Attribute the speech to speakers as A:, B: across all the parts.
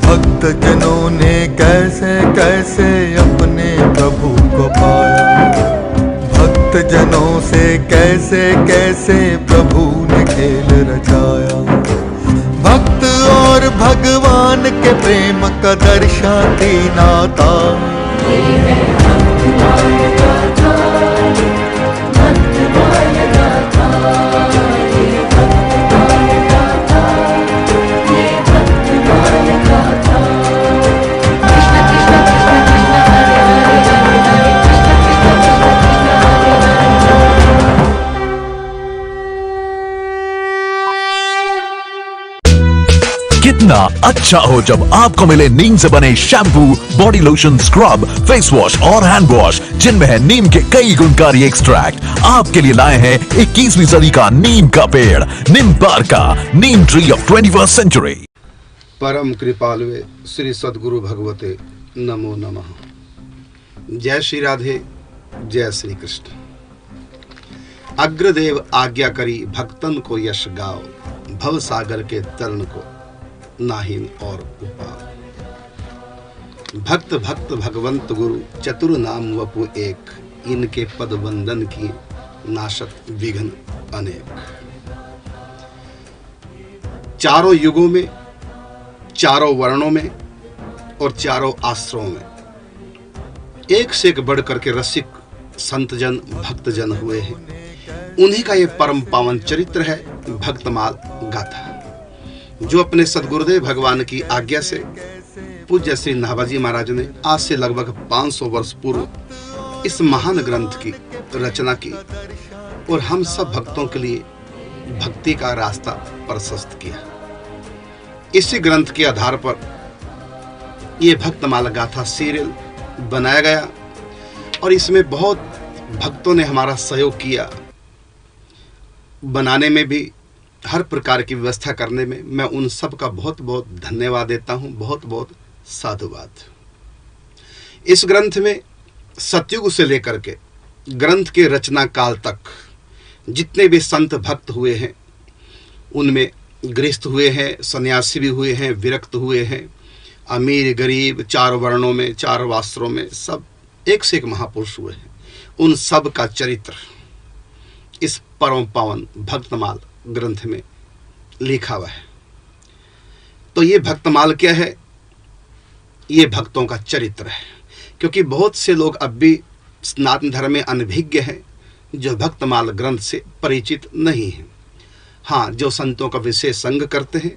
A: भक्त जनों ने कैसे कैसे अपने प्रभु को पाया, भक्त जनों से कैसे कैसे प्रभु ने खेल रचाया। भक्त और भगवान के प्रेम का दर्शाती नाता,
B: कितना अच्छा हो जब आपको मिले नीम से बने shampoo, body lotion, scrub, face wash और हैंड वॉश जिनमें है नीम के कई गुणकारी एक्सट्रैक्ट। आपके लिए लाए हैं 21वीं सदी का नीम का पेड़, नीम पार्का, neem tree of 21st century.
C: परम कृपालुवे श्री सद्गुरु भगवते नमो नमः। जय श्री राधे, जय श्री कृष्ण। अग्रदेव आज्ञा करी भक्तन को यश गाओ, भव सागर के तरण को नाहिन और उपाओ। भक्त भक्त भगवंत गुरु चतुर नाम वपु एक, इनके पद वंदन की नाशत विघ्न अनेक। चारों युगों में, चारों वर्णों में और चारों आश्रमों में एक से एक बढ़ करके रसिक संतजन भक्तजन हुए हैं। उन्हीं का ये परम पावन चरित्र है भक्तमाल गाथा, जो अपने सद्गुरुदेव भगवान की आज्ञा से पूज्य श्री नाभाजी महाराज ने आज से लगभग 500 वर्ष पूर्व इस महान ग्रंथ की रचना की और हम सब भक्तों के लिए भक्ति का रास्ता प्रशस्त किया। इसी ग्रंथ के आधार पर यह भक्तमाल गाथा सीरियल बनाया गया और इसमें बहुत भक्तों ने हमारा सहयोग किया। बनाने में भी, हर प्रकार की व्यवस्था करने में मैं उन सब का बहुत बहुत धन्यवाद देता हूं, बहुत बहुत साधुवाद। इस ग्रंथ में सतयुग से लेकर के ग्रंथ के रचना काल तक जितने भी संत भक्त हुए हैं, उनमें गृहस्थ हुए हैं, सन्यासी भी हुए हैं, विरक्त हुए हैं, अमीर गरीब, चार वर्णों में, चार वास्त्रों में, सब एक से एक महापुरुष हुए हैं। उन सब का चरित्र इस परम पावन भक्तमाल ग्रंथ में लिखा हुआ है। तो ये भक्तमाल क्या है? ये भक्तों का चरित्र है, क्योंकि बहुत से लोग अब भी सनातन धर्म में अनभिज्ञ हैं, जो भक्तमाल ग्रंथ से परिचित नहीं हैं। हाँ, जो संतों का विशेष संग करते हैं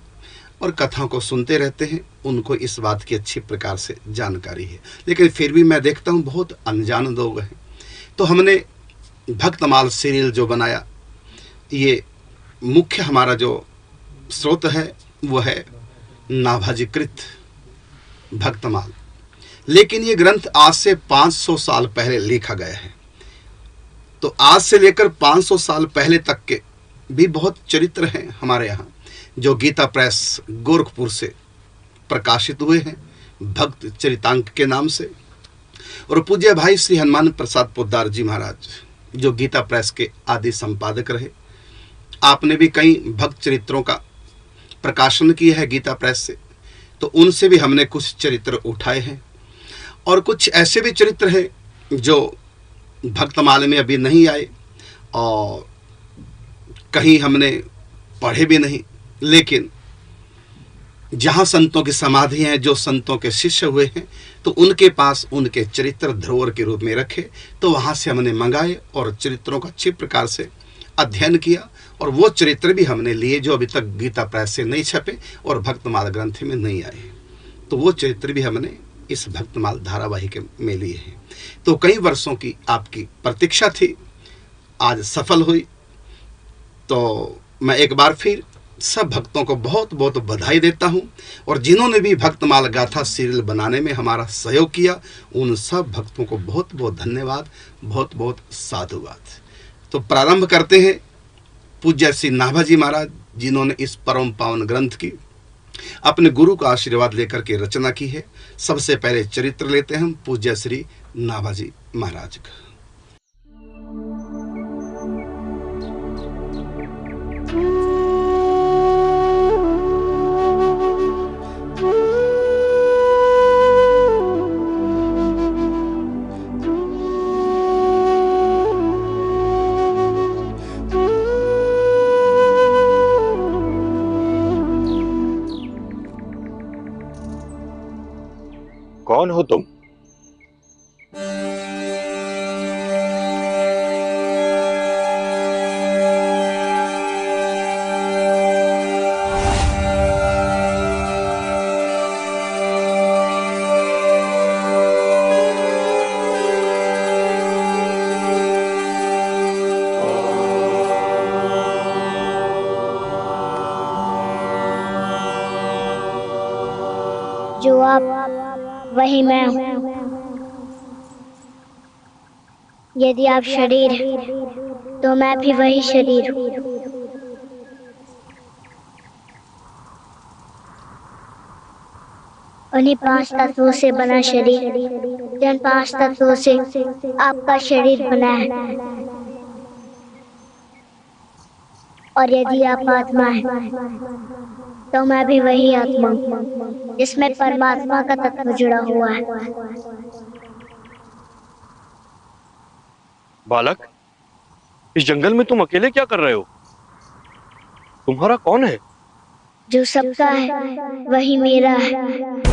C: और कथाओं को सुनते रहते हैं, उनको इस बात की अच्छी प्रकार से जानकारी है, लेकिन फिर भी मैं देखता हूँ बहुत अनजान लोग हैं। तो हमने भक्तमाल सीरियल जो बनाया, ये मुख्य हमारा जो स्रोत है वो है नाभाजीकृत भक्तमाल, लेकिन ये ग्रंथ आज से 500 साल पहले लिखा गया है। तो आज से लेकर 500 साल पहले तक के भी बहुत चरित्र हैं हमारे यहाँ, जो गीता प्रेस गोरखपुर से प्रकाशित हुए हैं भक्त चरितांक के नाम से। और पूज्य भाई श्री हनुमान प्रसाद पोद्दार जी महाराज, जो गीता प्रेस के आदि संपादक रहे, आपने भी कई भक्त चरित्रों का प्रकाशन किया है गीता प्रेस से, तो उनसे भी हमने कुछ चरित्र उठाए हैं। और कुछ ऐसे भी चरित्र हैं जो भक्तमाल में अभी नहीं आए और कहीं हमने पढ़े भी नहीं, लेकिन जहाँ संतों की समाधि हैं, जो संतों के शिष्य हुए हैं, तो उनके पास उनके चरित्र धरोहर के रूप में रखे, तो वहाँ से हमने मंगाए और चरित्रों का अच्छी प्रकार से अध्ययन किया। और वो चरित्र भी हमने लिए जो अभी तक गीता प्रेस से नहीं छपे और भक्तमाल ग्रंथ में नहीं आए, तो वो चरित्र भी हमने इस भक्तमाल धारावाहिक में लिए हैं। तो कई वर्षों की आपकी प्रतीक्षा थी, आज सफल हुई। तो मैं एक बार फिर सब भक्तों को बहुत बहुत बधाई देता हूं, और जिन्होंने भी भक्तमाल गाथा सीरियल बनाने में हमारा सहयोग किया, उन सब भक्तों को बहुत बहुत धन्यवाद, बहुत बहुत साधुवाद। तो प्रारंभ करते हैं पूज्य श्री नाभाजी महाराज, जिन्होंने इस परम पावन ग्रंथ की अपने गुरु का आशीर्वाद लेकर के रचना की है। सबसे पहले चरित्र लेते हैं हम पूज्य श्री नाभाजी महाराज का।
D: कौन हो तुम?
E: जो आप वही मैं हूँ। यदि आप शरीर हैं, तो मैं भी वही शरीर हूँ। उन्हीं 5 तत्वों से बना शरीर, जिन 5 तत्वों से आपका शरीर बना है। और यदि आप आत्मा हैं, तो मैं भी वही आत्मा हूँ, जिसमें परमात्मा का तत्व जुड़ा हुआ है।
D: बालक, इस जंगल में तुम अकेले क्या कर रहे हो? तुम्हारा कौन है?
E: जो सबका है वही मेरा है।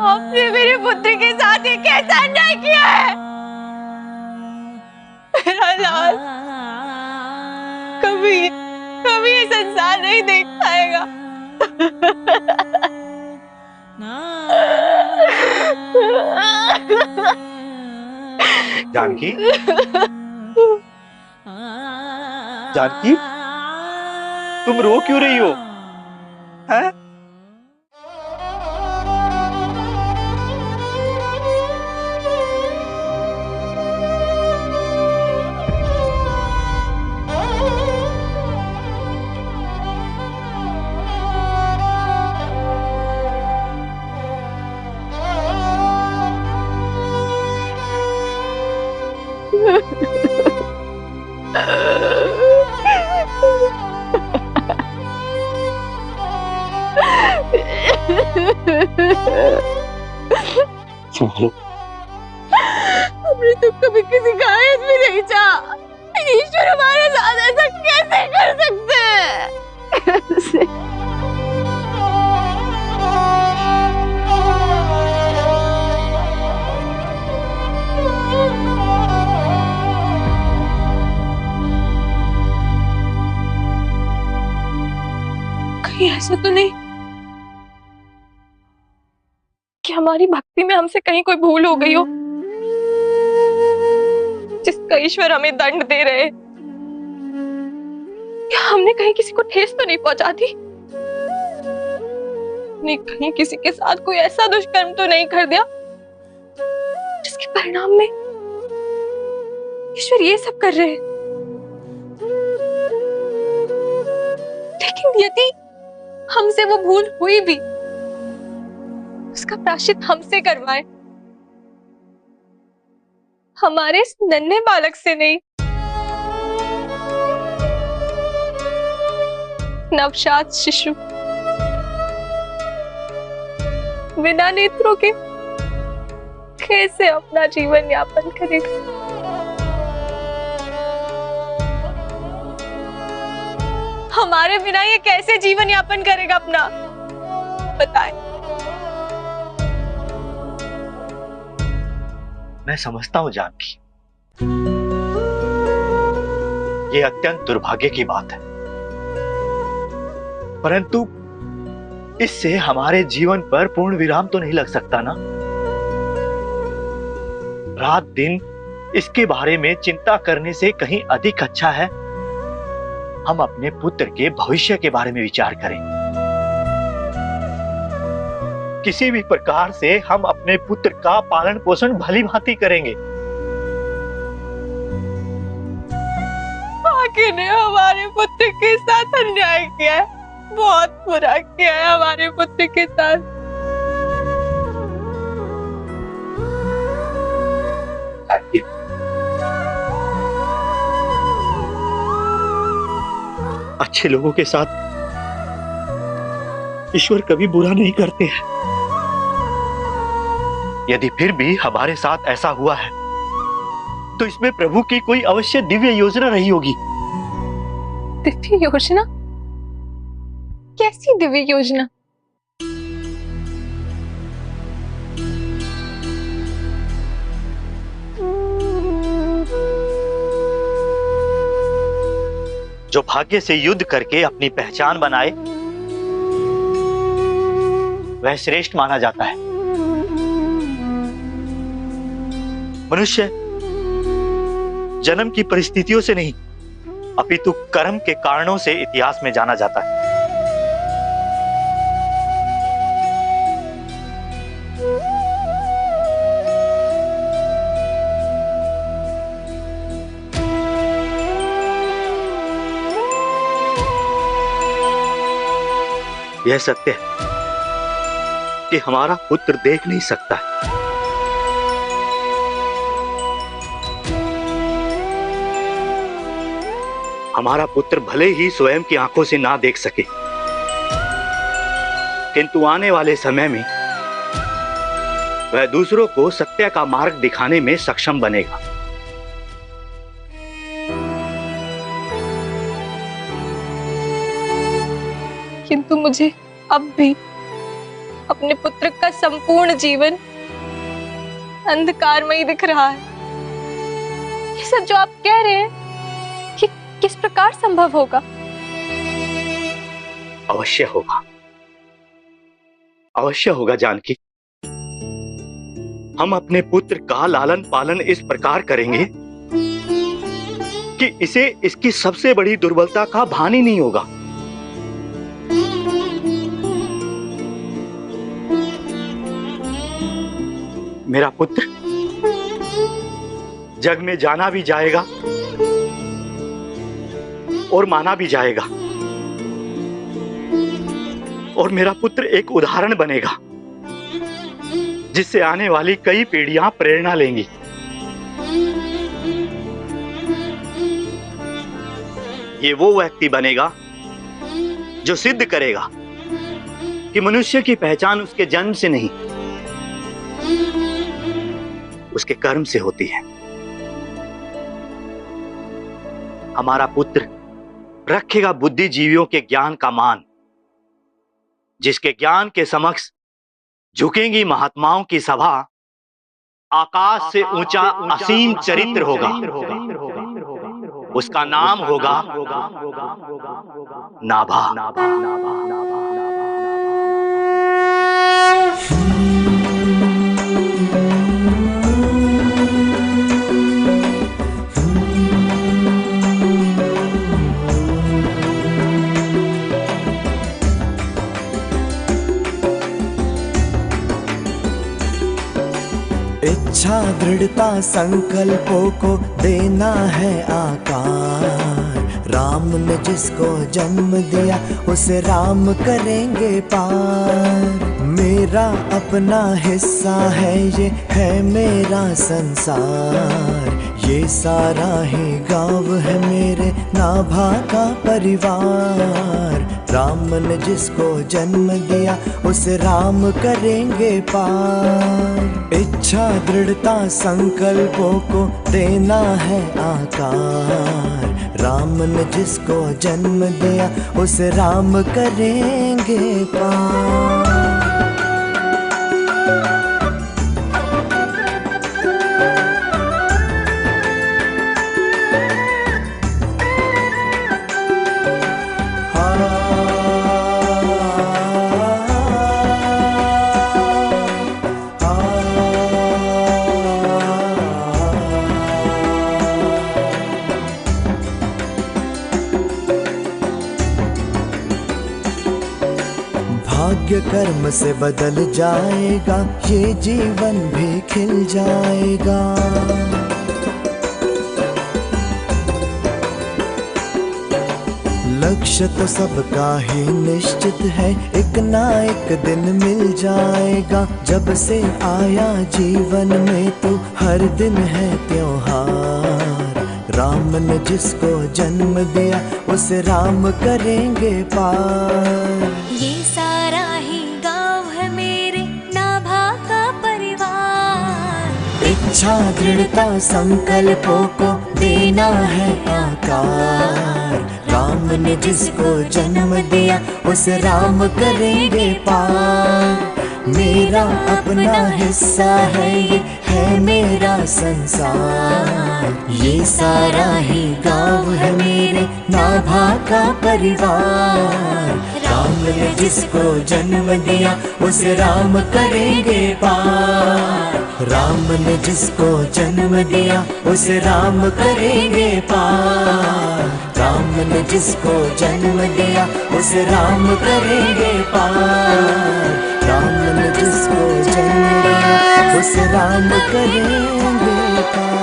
F: आपने मेरे पुत्र के साथ ये कैसा अन्याय किया है? मेरा लाल कभी कभी ये संसार नहीं देख पाएगा।
D: जानकी, जानकी, तुम रो क्यों रही हो? हैं?
F: हमने तो कभी किसी का हित भी नहीं चाहा। ईश्वर हमारे साथ ऐसा कैसे कर सकते हैं? कहीं ऐसा तो नहीं कि हमारी भक्ति में हमसे कहीं कोई भूल हो गई हो, जिसका ईश्वर हमें दंड दे रहे? क्या हमने कहीं किसी को ठेस तो नहीं पहुंचा दी? कहीं किसी के साथ कोई ऐसा दुष्कर्म तो नहीं कर दिया जिसके परिणाम में ईश्वर ये सब कर रहे हैं? लेकिन यदि हमसे वो भूल हुई भी, उसका प्रायश्चित हमसे करवाए, हमारे इस नन्हे बालक से नहीं। नवजात शिशु बिना नेत्रों के कैसे अपना जीवन यापन करेगा? हमारे बिना ये कैसे जीवन यापन करेगा अपना? बताएं।
D: मैं समझता हूं जानकी, ये अत्यंत दुर्भाग्य की बात है, परंतु इससे हमारे जीवन पर पूर्ण विराम तो नहीं लग सकता ना। रात दिन इसके बारे में चिंता करने से कहीं अधिक अच्छा है हम अपने पुत्र के भविष्य के बारे में विचार करें। किसी भी प्रकार से हम अपने पुत्र का पालन पोषण भली भांति करेंगे।
F: आखिर ने हमारे पुत्र के साथ अन्याय किया है, बहुत बुरा किया है हमारे पुत्र के साथ।
D: अच्छे लोगों के साथ ईश्वर कभी बुरा नहीं करते हैं। यदि फिर भी हमारे साथ ऐसा हुआ है तो इसमें प्रभु की कोई अवश्य दिव्य योजना रही होगी।
F: दिव्य योजना? कैसी दिव्य योजना?
D: जो भाग्य से युद्ध करके अपनी पहचान बनाए वह श्रेष्ठ माना जाता है। मनुष्य जन्म की परिस्थितियों से नहीं अपितु कर्म के कारणों से इतिहास में जाना जाता है। यह सत्य है कि हमारा पुत्र देख नहीं सकता है, हमारा पुत्र भले ही स्वयं की आंखों से ना देख सके, किंतु आने वाले समय में वह दूसरों को सत्य का मार्ग दिखाने में सक्षम बनेगा।
F: किंतु मुझे अब भी अपने पुत्र का संपूर्ण जीवन अंधकारमय दिख रहा है। ये सब जो आप कह रहे हैं, ये किस प्रकार संभव होगा?
D: अवश्य होगा, अवश्य होगा जानकी। हम अपने पुत्र का लालन पालन इस प्रकार करेंगे कि इसे इसकी सबसे बड़ी दुर्बलता का भान ही नहीं होगा। मेरा पुत्र जग में जाना भी जाएगा और माना भी जाएगा, और मेरा पुत्र एक उदाहरण बनेगा जिससे आने वाली कई पीढ़ियां प्रेरणा लेंगी। ये वो व्यक्ति बनेगा जो सिद्ध करेगा कि मनुष्य की पहचान उसके जन्म से नहीं, उसके कर्म से होती है। हमारा पुत्र रखेगा बुद्धिजीवियों के ज्ञान का मान, जिसके ज्ञान के समक्ष झुकेंगी महात्माओं की सभा। आकाश से ऊंचा असीम चरित्र होगा, उसका नाम होगा नाभा।
G: इच्छा दृढ़ता संकल्पों को देना है आकार। राम ने जिसको जन्म दिया उसे राम करेंगे पार। मेरा अपना हिस्सा है, ये है मेरा संसार। ये सारा ही गाँव है मेरे नाभा का परिवार। राम ने जिसको जन्म दिया उसे राम करेंगे पार। इच्छा दृढ़ता संकल्पों को देना है आकार। राम ने जिसको जन्म दिया उसे राम करेंगे पार। भाग्य कर्म से बदल जाएगा, ये जीवन भी खिल जाएगा। लक्ष्य तो सबका ही निश्चित है, एक ना एक दिन मिल जाएगा। जब से आया जीवन में तो हर दिन है त्योहार। राम ने जिसको जन्म दिया उसे राम करेंगे पार।
H: ये सारा ही गाँव है मेरे नाभा का परिवार।
G: इच्छा दृढ़ता संकल्पों को देना है आकार। राम ने जिसको जन्म दिया उसे राम करेंगे पार। मेरा अपना हिस्सा है, ये है मेरा संसार। ये सारा ही गाँव है मेरे नाभा का परिवार। राम ने जिसको जन्म दिया उसे राम करेंगे पार। राम ने जिसको जन्म दिया उसे राम करेंगे पार। राम ने जिसको जन्म दिया उसे राम करेंगे पार। राम ने जिसको जन्म दिया उसे राम करेंगे पार।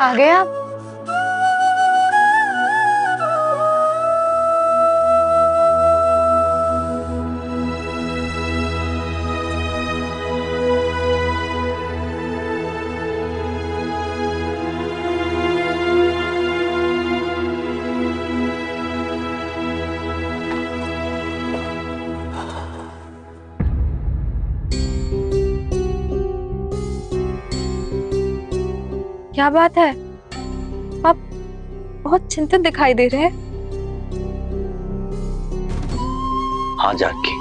F: आ गए आप? क्या बात है, आप बहुत चिंतित दिखाई दे रहे हैं।
D: हाँ जानकी,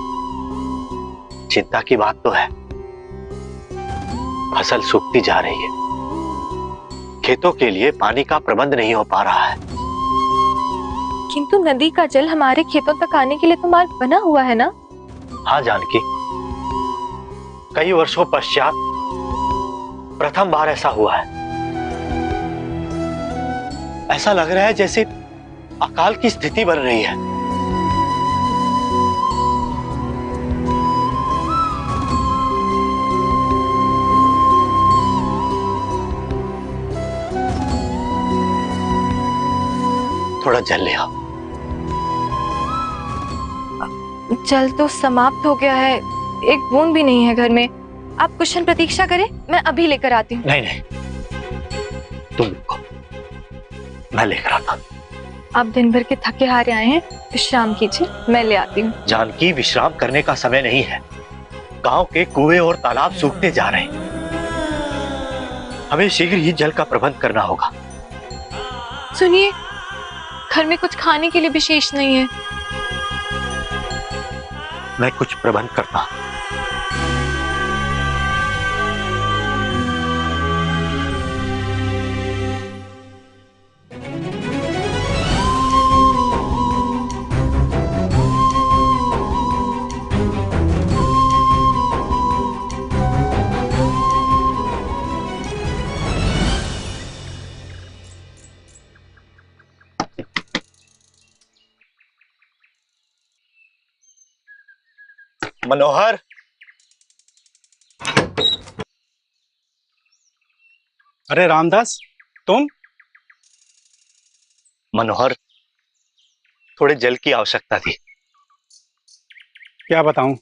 D: चिंता की बात तो है। फसल सूखती जा रही है, खेतों के लिए पानी का प्रबंध नहीं हो पा रहा है।
F: किंतु नदी का जल हमारे खेतों तक आने के लिए तो मार्ग बना हुआ है ना?
D: हाँ जानकी, कई वर्षों पश्चात प्रथम बार ऐसा हुआ है। ऐसा लग रहा है जैसे अकाल की स्थिति बन रही है। थोड़ा जल ले आओ।
F: जल तो समाप्त हो गया है, एक बूंद भी नहीं है घर में। आप कुछ क्षण प्रतीक्षा करें, मैं अभी लेकर आती हूँ।
D: नहीं नहीं, तुम रुको, मैं लेकर आता हूँ।
F: आप दिन भर के थके हारे आए हैं, विश्राम कीजिए, मैं ले आती हूँ।
D: जानकी, विश्राम करने का समय नहीं है। गांव के कुएं और तालाब सूखते जा रहे हैं। हमें शीघ्र ही जल का प्रबंध करना होगा।
F: सुनिए, घर में कुछ खाने के लिए विशेष नहीं है।
D: मैं कुछ प्रबंध करता हूं। मनोहर,
I: अरे रामदास, तुम?
D: मनोहर, थोड़े जल की आवश्यकता थी।
I: क्या बताऊं,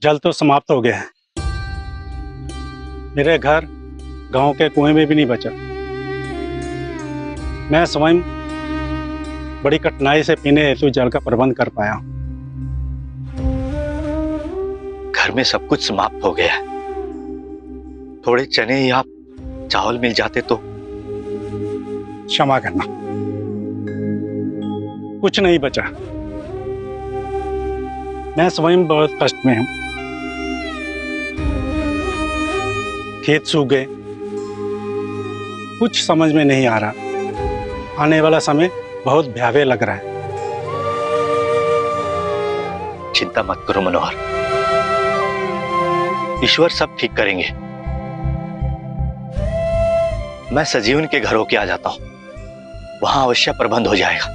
I: जल तो समाप्त हो गया है। मेरे घर गांव के कुएं में भी नहीं बचा। मैं स्वयं बड़ी कठिनाई से पीने हेतु जल का प्रबंध कर पाया हूं।
D: घर में सब कुछ समाप्त हो गया है। थोड़े चने या चावल मिल जाते तो।
I: क्षमा करना, कुछ नहीं बचा। मैं स्वयं बहुत कष्ट में हूं। खेत सूख गए, कुछ समझ में नहीं आ रहा। आने वाला समय बहुत भयावह लग रहा है।
D: चिंता मत करो मनोहर, ईश्वर सब ठीक करेंगे। मैं सजीवन के घर होके आ जाता हूं, वहां अवश्य प्रबंध हो जाएगा।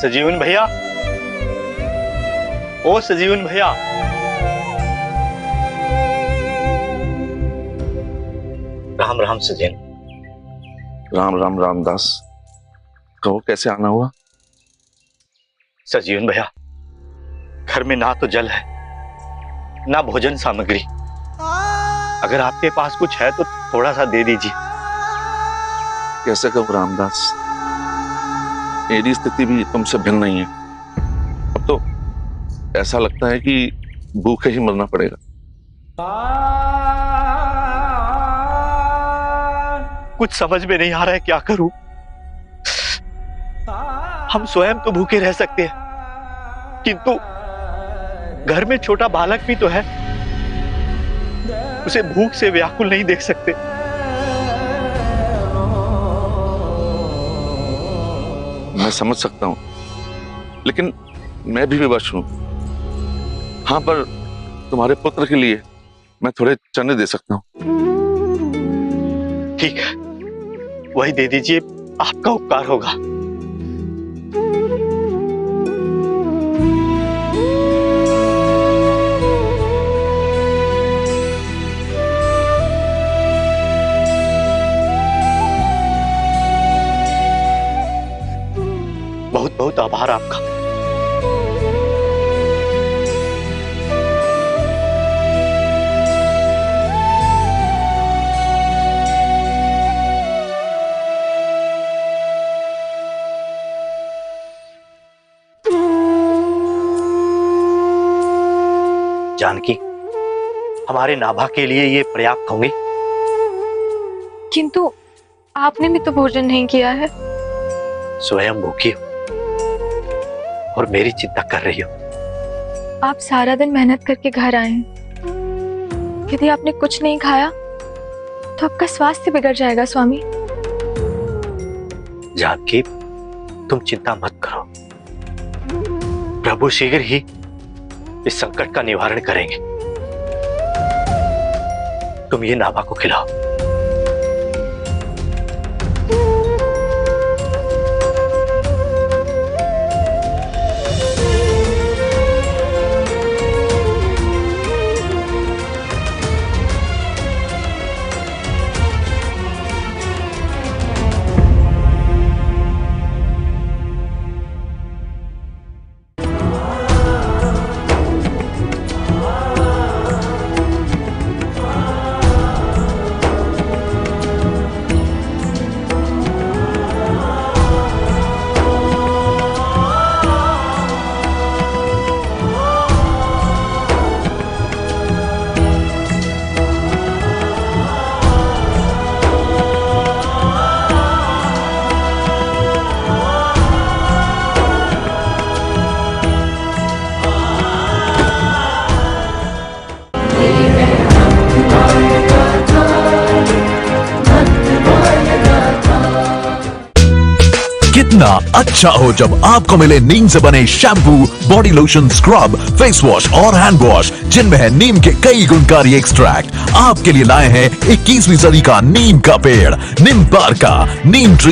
D: सजीवन भैया, ओ सजीवन भैया, राम राम सजीवन।
J: राम राम रामदास, कहो कैसे आना हुआ?
D: सजीवन भैया, घर में ना तो जल है ना भोजन सामग्री। अगर आपके पास कुछ है तो थोड़ा सा दे दीजिए।
J: कैसे कहूँ रामदास, मेरी स्थिति भी तुमसे भिन्न नहीं है। अब तो ऐसा लगता है कि भूखे ही मरना पड़ेगा।
D: कुछ समझ में नहीं आ रहा है, क्या करूं? हम स्वयं तो भूखे रह सकते हैं, किंतु घर में छोटा बालक भी तो है, उसे भूख से व्याकुल नहीं देख सकते।
J: मैं समझ सकता हूं, लेकिन मैं भी विवश हूं। हाँ, पर तुम्हारे पुत्र के लिए मैं थोड़े चने दे सकता हूं।
D: ठीक है, वही दे दीजिए, आपका उपकार होगा। बहुत आभार आपका। जानकी, हमारे नाभा के लिए ये पर्याप्त होंगे।
F: किंतु आपने भी तो भोजन नहीं किया है।
D: स्वयं भूखी हो और मेरी चिंता कर रही हो।
F: आप सारा दिन मेहनत करके घर आए हैं। यदि आपने कुछ नहीं खाया तो आपका स्वास्थ्य बिगड़ जाएगा स्वामी।
D: जानकी, तुम चिंता मत करो, प्रभु शीघ्र ही इस संकट का निवारण करेंगे। तुम ये नाभा को खिलाओ।
B: कितना अच्छा हो जब आपको मिले नीम से बने shampoo, body lotion, scrub, face wash और हैंड वॉश जिनमें है नीम के कई गुणकारी एक्सट्रैक्ट। आपके लिए लाए हैं 21वीं सदी का नीम का पेड़, निम्बार्का नीम ट्री।